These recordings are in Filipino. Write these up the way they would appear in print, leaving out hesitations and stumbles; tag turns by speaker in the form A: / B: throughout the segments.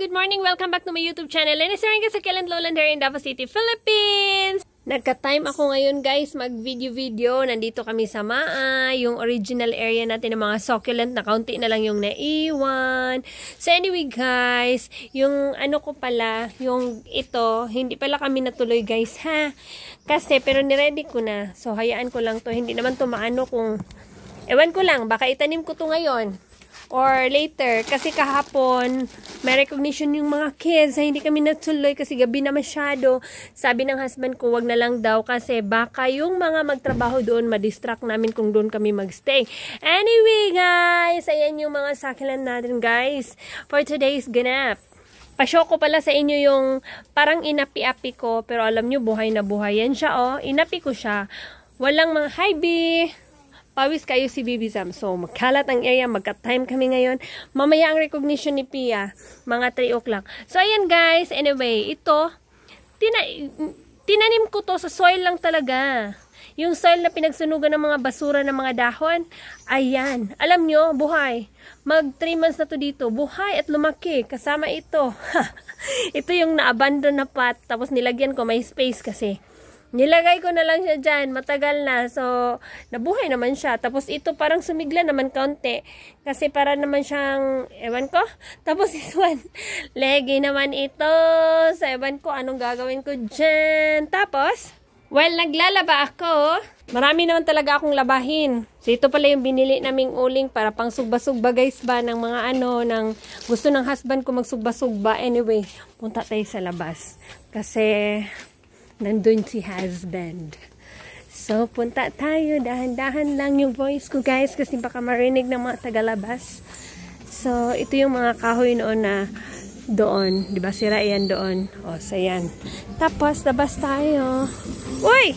A: Good morning! Welcome back to my YouTube channel. And it's rin sa Kellen Lowland here in Davao City, Philippines! Nagka-time ako ngayon guys mag-video-video. Nandito kami sa Maa, yung original area natin ng mga succulent na kaunti na lang yung naiwan. So anyway guys, yung ano ko pala, yung ito, hindi pala kami natuloy guys ha. Kasi pero niready ko na. So hayaan ko lang to. Hindi naman to maano kung, ewan ko lang, baka itanim ko to ngayon. Or later, kasi kahapon, may recognition yung mga kids na hindi kami natuloy kasi gabi na masyado. Sabi ng husband ko, wag na lang daw kasi baka yung mga magtrabaho doon, madistract namin kung doon kami magstay. Anyway guys, ayan yung mga succulent natin guys for today's ganap. Pa-show ko pala sa inyo yung parang inapi-api ko, pero alam nyo, buhay na buhay yan siya oh. Inapi ko siya. Walang mga, hi B! Pawis kayo si Bibi Zam. So, magkalat ang area. Magka-time kami ngayon. Mamaya ang recognition ni Pia. Mga 3 o'clock. So, ayan guys. Anyway, ito. Tinanim ko to sa soil lang talaga. Yung soil na pinagsunugan ng mga basura ng mga dahon. Ayan. Alam nyo, buhay. Mag 3 months na to dito. Buhay at lumaki. Kasama ito. Ito yung na-abandon na pot. Tapos nilagyan ko. May space kasi. Nilagay ko na lang siya dyan. Matagal na. So, nabuhay naman siya. Tapos, ito parang sumigla naman kaunti. Kasi para naman siyang, ewan ko. Tapos, this one, legi naman ito. So, ewan ko, anong gagawin ko dyan. Tapos, well, naglalaba ako. Marami naman talaga akong labahin. So, ito pala yung binili naming uling para pang sugba-sugba guys ba ng mga ano, ng gusto ng husband ko magsugba-sugba. Anyway, punta tayo sa labas. Kasi nandun si husband. So, punta tayo. Dahan-dahan lang yung voice ko, guys. Kasi baka marinig ng mga tagalabas. So, ito yung mga kahoy noon na doon. Diba? Sira yan doon. O, so yan. Tapos, labas tayo. Uy!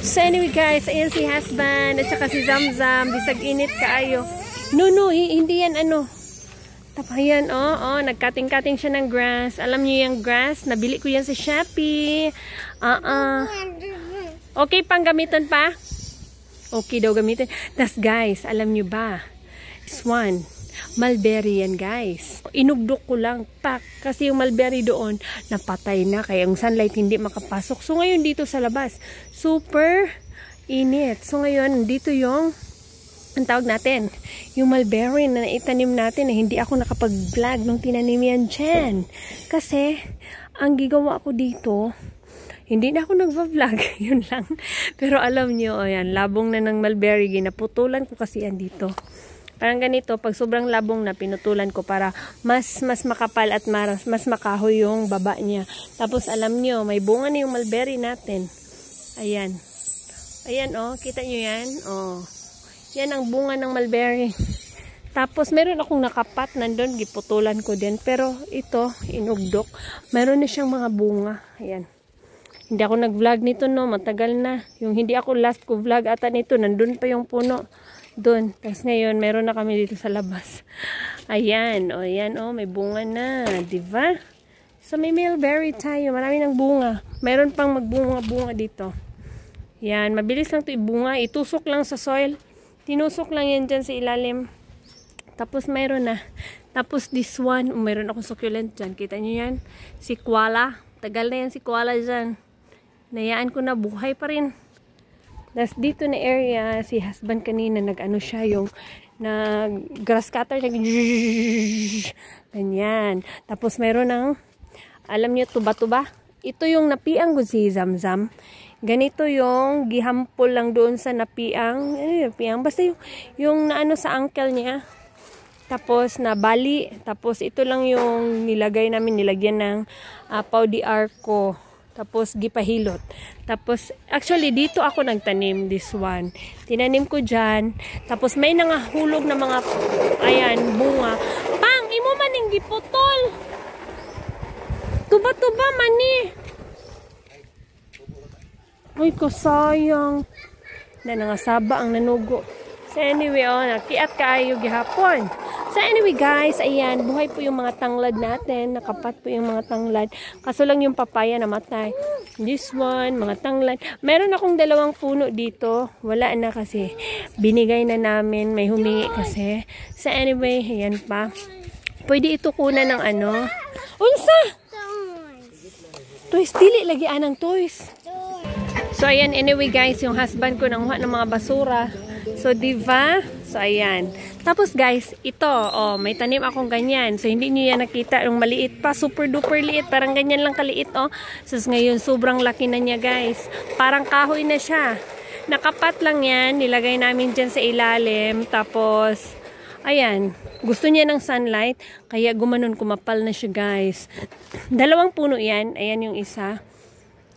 A: So, anyway, guys. Ayan si husband. At saka si Zamzam. Bisag init kaayo. No, hindi yan ano. Tapos yan, nagkating-kating siya ng grass. Alam niyo yung grass? Nabili ko yan sa Shopee. Okay pang gamitin pa? Okay daw gamitin. Tapos guys, alam niyo ba? This one, mulberry yan guys. Inugdok ko lang, pak. Kasi yung mulberry doon, napatay na. Kaya yung sunlight hindi makapasok. So ngayon dito sa labas, super init. So ngayon, dito yung ang tawag natin, yung mulberry na itanim natin na hindi ako nakapag-vlog nung tinanim yan dyan. Kasi, ang gigawa ko dito, hindi na ako nagva-vlog. Yun lang. Pero alam nyo, ayan, labong na ng mulberry. Ginaputulan ko kasi yan dito. Parang ganito, pag sobrang labong na, pinutulan ko para mas makapal at mas makahoy yung baba niya. Tapos alam nyo, may bunga na yung mulberry natin. Ayan. Ayan, kita nyo yan? Yan ang bunga ng mulberry. Tapos, meron akong nakapat. Nandun, giputulan ko din. Pero, ito, inugdok. Meron na siyang mga bunga. Ayan. Hindi ako nag-vlog nito, no. Matagal na. Yung hindi ako last ko vlog ata nito. Nandun pa yung puno. Doon. Tapos ngayon, meron na kami dito sa labas. Ayan. Ayan, may bunga na. Diba? So, may mulberry tayo. Marami ng bunga. Meron pang magbunga-bunga dito. Yan. Mabilis lang ito ibunga. Itusok lang sa soil. Tinusok lang yan dyan sa ilalim. Tapos mayroon na. Tapos this one, mayroon akong succulent dyan. Kita nyo yan? Si koala. Tagal na yan si koala dyan. Nayaan ko na, buhay pa rin. Tapos dito na area, si husband kanina, nag-ano siya, yung grass cutter. Ganyan. Tapos mayroon ng, alam nyo, tuba-tuba. Ito yung napiang ko si Zamzam. Ganito yung gihampol lang doon sa napiang, basta yung naano sa ankle niya. Tapos nabali, tapos ito lang yung nilagay namin, nilagyan ng pau di arco. Tapos gipahilot. Tapos actually dito ako nagtanim this one. Tinanim ko diyan. Tapos may nangahulog na mga ayan, bunga. Pang, imo maning giputol. Tuba-tuba mani. Ay, kasayang. Na nangasaba ang nanugo. So anyway, nakiat kayo gihapon. So anyway guys, ayan, buhay po yung mga tanglad natin. Nakapat po yung mga tanglad. Kaso lang yung papaya namatay. This one, mga tanglad. Meron akong 2 puno dito. Wala na kasi. Binigay na namin. May humingi kasi. So anyway, ayan pa. Pwede ito kunan ng ano. Unsa? Toys, dili lagi anang toys. So ayan, anyway guys, yung husband ko nanguha ng mga basura. So diba? So ayan. Tapos guys, ito, oh, may tanim akong ganyan. So hindi niyo yan nakita, yung maliit pa, super duper liit, parang ganyan lang kaliit, oh. So ngayon sobrang laki na niya guys. Parang kahoy na siya. Nakapat lang yan, nilagay namin dyan sa ilalim. Tapos ayan, gusto niya ng sunlight, kaya gumanon, kumapal na siya guys. 2 puno yan, ayan yung isa.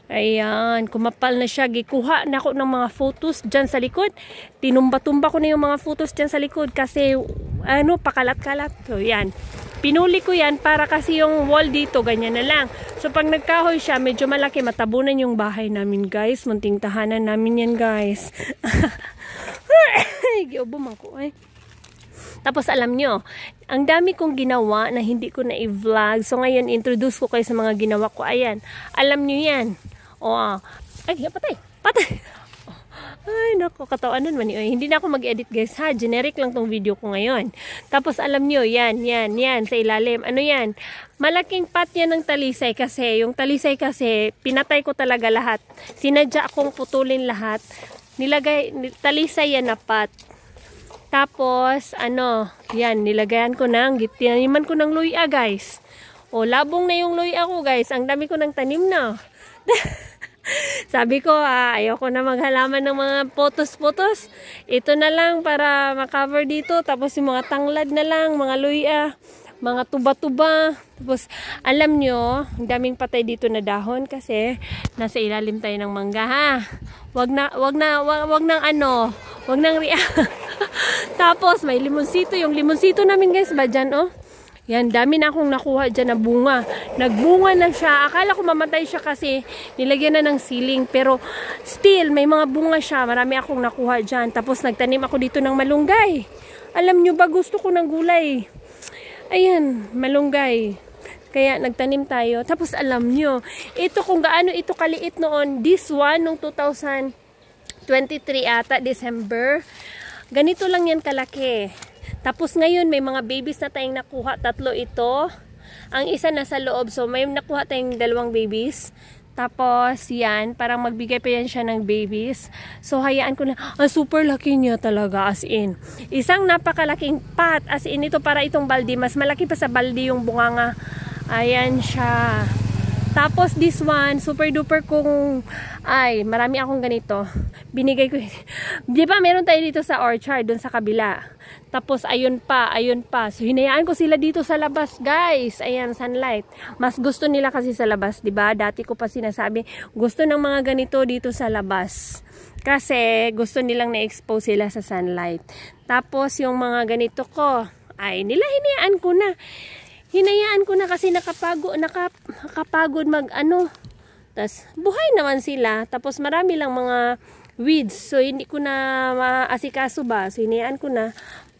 A: Ayan, kumapal na siya. Gikuha na ako ng mga photos dyan sa likod. Tinumba-tumba ko na yung mga photos dyan sa likod kasi, ano, pakalat-kalat. So, yan. Pinuli ko yan para kasi yung wall dito, ganyan na lang. So, pag nagkahoy siya, medyo malaki, matabunan yung bahay namin, guys. Munting tahanan namin yan, guys. Giubom ako, eh. Tapos alam nyo, ang dami kong ginawa na hindi ko na i-vlog. So ngayon, introduce ko kayo sa mga ginawa ko. Ayan, alam nyo yan. Oh, ay, patay. Ay, naku, katawanan man yun. Hindi na ako mag-edit guys ha. Generic lang tong video ko ngayon. Tapos alam nyo, yan, sa ilalim. Ano yan? Malaking pot yan ng talisay kasi, yung talisay kasi, pinatay ko talaga lahat. Sinadya akong putulin lahat. Talisay yan na pot. Tapos, ano, yan, nilagayan ko tinaniman ko ng luya, guys. O, labong na yung luya ko, guys. Ang dami ko ng tanim na. Sabi ko, ayoko na maghalaman ng mga potos-potos. Ito na lang para makover dito. Tapos yung mga tanglad na lang, mga luya, mga tuba-tuba. Tapos, alam nyo, ang daming patay dito na dahon kasi nasa ilalim tayo ng mangga, ha? Wag nang ria. Tapos, may limonsito. Yung limonsito namin, guys, ba dyan, oh? Yan, dami na akong nakuha dyan na bunga. Nagbunga na siya. Akala ko mamatay siya kasi nilagyan na ng siling. Pero, still, may mga bunga siya. Marami akong nakuha dyan. Tapos, nagtanim ako dito ng malunggay. Alam nyo ba, gusto ko ng gulay. Ayan, malunggay. Kaya, nagtanim tayo. Tapos, alam nyo, ito kung gaano ito kaliit noon. This one, nung 2023 ata, December. Ganito lang yan kalaki. Tapos ngayon may mga babies na tayong nakuha, 3 ito. Ang isa nasa loob, so may nakuha tayong 2 babies. Tapos yan, parang magbigay pa yan siya ng babies. So hayaan ko na, super laki niya talaga, as in. Isang napakalaking pot, as in ito para itong baldi. Mas malaki pa sa baldi yung bunganga. Ayan siya. Tapos this one, super duper kung, marami akong ganito. Binigay ko, di ba meron tayo dito sa orchard, dun sa kabila. Tapos ayun pa. So hinayaan ko sila dito sa labas, guys. Ayan, sunlight. Mas gusto nila kasi sa labas, di ba? Dati ko pa sinasabi, gusto ng mga ganito dito sa labas. Kasi gusto nilang na-expose sila sa sunlight. Tapos yung mga ganito ko, hinayaan ko na. Hinayaan ko na kasi nakapagod mag-ano. Tapos, buhay naman sila. Tapos, marami lang mga weeds. So, hindi ko na maasikaso ba. So, hinayaan ko na.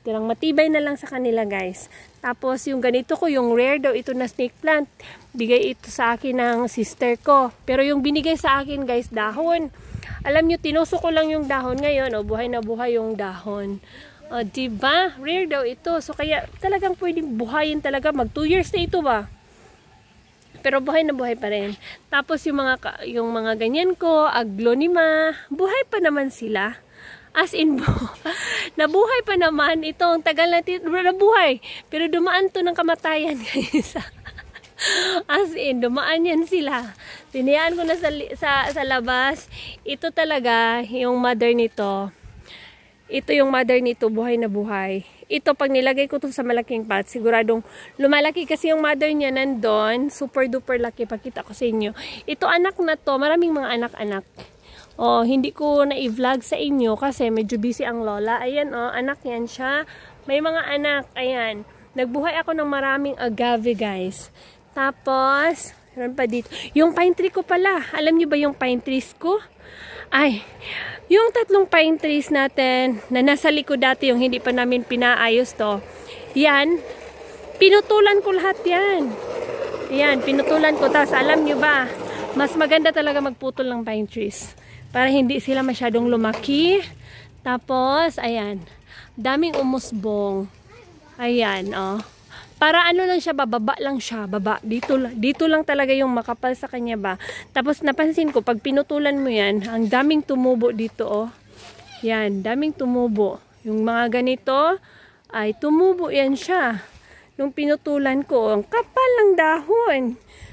A: Tirang matibay na lang sa kanila, guys. Tapos, yung ganito ko, yung rare daw, ito na snake plant. Bigay ito sa akin ng sister ko. Pero yung binigay sa akin, guys, dahon. Alam nyo, tinusok ko lang yung dahon ngayon. O, buhay na buhay yung dahon. O, diba? Rare daw ito. So, kaya talagang pwedeng buhayin talaga. Mag 2 years na ito ba? Pero buhay na buhay pa rin. Tapos, yung mga ganyan ko, aglonema, buhay pa naman sila. As in, nabuhay pa naman. Ito, ang tagal natin, nabuhay. Pero dumaan to ng kamatayan, guys. As in, dumaan yan sila. Tinayaan ko na sa labas. Ito talaga, yung mother nito. Ito yung mother nito, buhay na buhay. Ito, pag nilagay ko to sa malaking pot, siguradong lumalaki kasi yung mother niya nandun. Super duper laki, pakita ko sa inyo. Ito anak na to, maraming mga anak-anak. Oh, hindi ko na i-vlog sa inyo kasi medyo busy ang lola. Ayan, anak yan siya. May mga anak, ayan. Nagbuhay ako ng maraming agave, guys. Tapos, meron pa dito. Yung pine tree ko pala. Alam niyo ba yung pine trees ko? Yung 3 pine trees natin na nasa likod dati, yung hindi pa namin pinaayos to. Yan, pinutulan ko lahat yan. Yan, pinutulan ko. Tapos alam nyo ba, mas maganda talaga magputol ng pine trees. Para hindi sila masyadong lumaki. Tapos, ayan, daming umusbong. Ayan, Para ano lang siya, bababa lang siya, baba. Dito lang talaga yung makapal sa kanya ba. Tapos napansin ko, pag pinutulan mo yan, ang daming tumubo dito, oh. Yan, daming tumubo. Yung mga ganito, ay tumubo yan siya. Nung pinutulan ko, ang kapal ng dahon.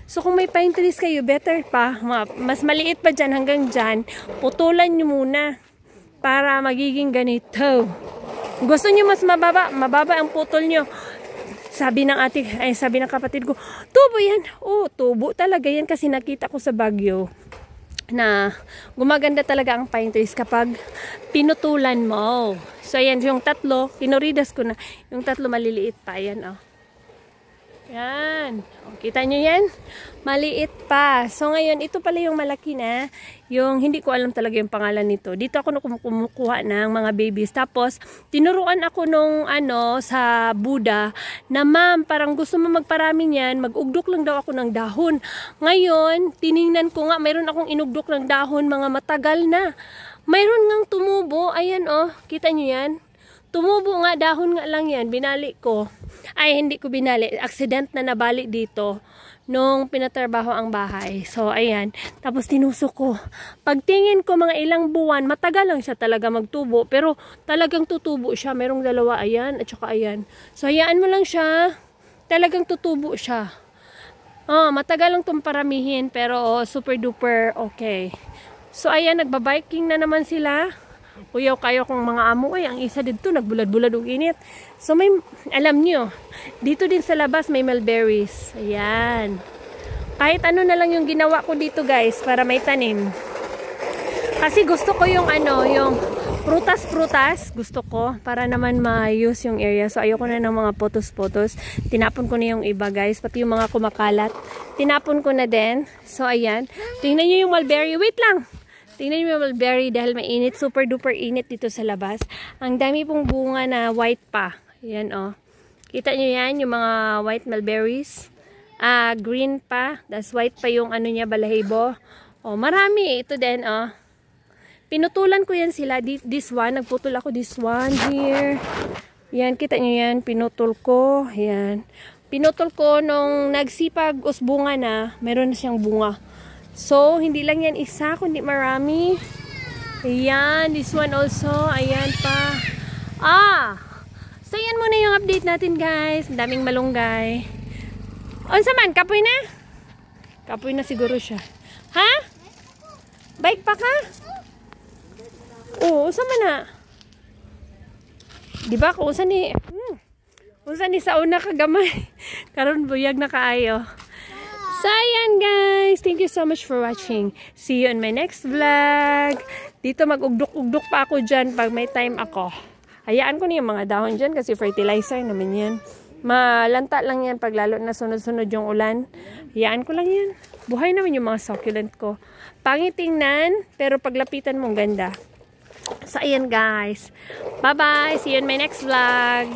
A: So, kung may pine trees kayo, better pa. Mas maliit pa dyan hanggang dyan, putulan nyo muna para magiging ganito. Gusto nyo mas mababa ang putol nyo. Sabi ng kapatid ko, tubo yan. Oh, tubo talaga yan kasi nakita ko sa Baguio na gumaganda talaga ang pine trees kapag pinutulan mo. So, ayan, yung tatlo, kinuridas ko na. Yung tatlo maliliit pa, ayan, oh. Yan. O, kita nyo yan? Maliit pa. So, ngayon, ito pala yung malaki na. Yung, hindi ko alam talaga yung pangalan nito. Dito ako kumukuha ng mga babies. Tapos, tinuruan ako nung, sa Buddha, na ma'am, parang gusto mo magparami niyan, mag-ugdok lang daw ako ng dahon. Ngayon, tiningnan ko nga, mayroon akong inugdok ng dahon, mga matagal na. Mayroon ngang tumubo. Ayan, oh. Kita nyo yan? Tumubo nga, dahon nga lang yan. Binali ko. Ay, hindi ko binali. Accident na nabali dito nung pinatrabaho ang bahay. So, ayan. Tapos, tinusok ko. Pagtingin ko, mga ilang buwan, matagal lang siya talaga magtubo. Pero, talagang tutubo siya. Merong dalawa, ayan, at saka ayan. So, hayaan mo lang siya. Talagang tutubo siya. Oh, matagal lang itong paramihin. Pero, super duper okay. So, ayan, nagbabiking na naman sila. Uyaw kayo kung mga amo, ang isa dito nagbulad-bulad og init. So may, alam nyo, dito din sa labas may mulberries. Ayan. Kahit ano na lang yung ginawa ko dito guys, para may tanim. Kasi gusto ko yung yung prutas-prutas, gusto ko, para naman maayos yung area. So ayoko na ng mga potos-potos. Tinapon ko na yung iba guys, pati yung mga kumakalat. Tinapon ko na din. So ayan, tingnan nyo yung mulberry. Wait lang! Tingnan niyo yung mulberry dahil mainit. Super duper init dito sa labas. Ang dami pong bunga na white pa. Ayan oh. Kita niyo yan, yung mga white mulberries. Green pa. Das white pa yung niya, balahibo. Oh, marami. Ito din oh. Pinutulan ko yan sila. This one, nagputol ako this one here. Yan, kita niyo yan. Pinutol ko. Yan. Pinutol ko nung nagsipag usbunga na. Meron na siyang bunga. So, hindi lang yan isa, kundi marami. Ayan, this one also. Ayan pa. So, yan muna yung update natin, guys. Ang daming malunggay. Unsa man, kapoy na? Kapoy na siguro siya. Ha? Bike pa ka? Oo, unsa man na? Diba, kung unsa ni... unsa ni sa una kagamay. Karon buyag na kaayo. So, ayan guys. Thank you so much for watching. See you on my next vlog. Dito mag-ugdok-ugdok pa ako dyan pag may time ako. Hayaan ko na yung mga dahon dyan kasi fertilizer naman yan. Malanta lang yan pag lalo na sunod-sunod yung ulan. Hayaan ko lang yan. Buhay naman yung mga succulent ko. Pangit tingnan, pero paglapitan mong ganda. So, ayan guys. Bye-bye. See you on my next vlog.